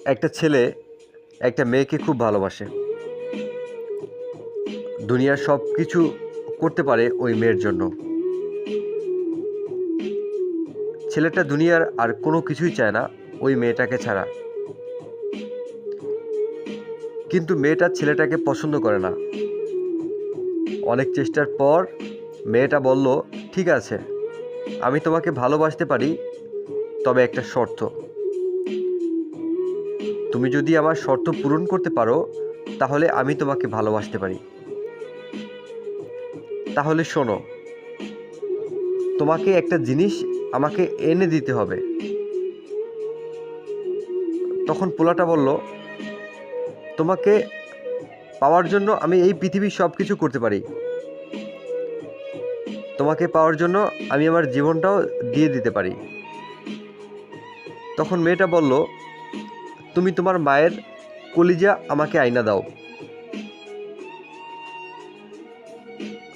একটা ছেলে একটা মেয়েকে খুব ভালোবাসে। দুনিয়ার সব কিছু করতে পারে ওই মেয়ের জন্য। ছেলেটা দুনিয়ার আর কোনো কিছুই চায় না ওই মেয়েটাকে ছাড়া। কিন্তু মেয়েটা ছেলেটাকে পছন্দ করে না। অনেক চেষ্টার পর মেয়েটা বলল, ঠিক আছে, আমি তোমাকে ভালোবাসতে পারি, তবে একটা শর্ত। তুমি যদি আমার শর্ত পূরণ করতে পারো তাহলে আমি তোমাকে ভালোবাসতে পারি। তাহলে শোনো, তোমাকে একটা জিনিস আমাকে এনে দিতে হবে। তখন পোলাটা বলল, তোমাকে পাওয়ার জন্য আমি এই পৃথিবীর সব কিছু করতে পারি। তোমাকে পাওয়ার জন্য আমি আমার জীবনটাও দিয়ে দিতে পারি। তখন মেয়েটা বলল, তুমি তোমার মায়ের কলিজা আমাকে আইনা দাও।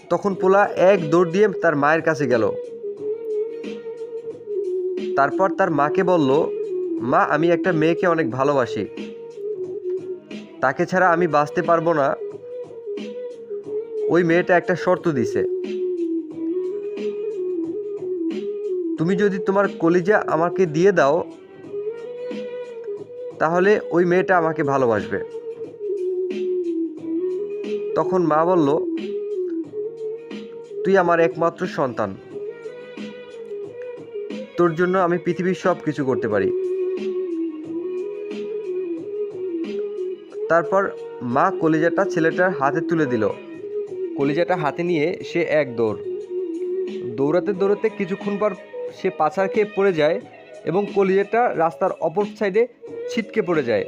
তখন পোলা এক দৌড় দিয়ে তার মায়ের কাছে গেল। তারপর তার মাকে বলল, মা, আমি একটা মেয়েকে অনেক ভালোবাসি, তাকে ছাড়া আমি বাঁচতে পারবো না। ওই মেয়েটা একটা শর্ত দিছে, তুমি যদি তোমার কলিজা আমাকে দিয়ে দাও তাহলে ওই মেয়েটা আমাকে ভালোবাসবে। তখন মা বলল, তুই আমার একমাত্র সন্তান, তোর জন্য আমি পৃথিবীর সব কিছু করতে পারি। তারপর মা কলিজাটা ছেলেটার হাতে তুলে দিল। কলিজাটা হাতে নিয়ে সে এক দৌড়। দৌড়াতে দৌড়াতে কিছুক্ষণ পর সে পাছাড় খেয়ে পড়ে যায় এবং কলিজাটা রাস্তার অপর সাইডে ছিটকে পড়ে যায়।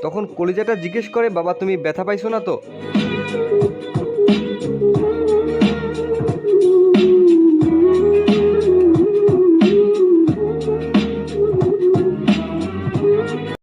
তখন কলিজাটা জিজ্ঞেস করে, বাবা, তুমি ব্যথা পাইছো না তো?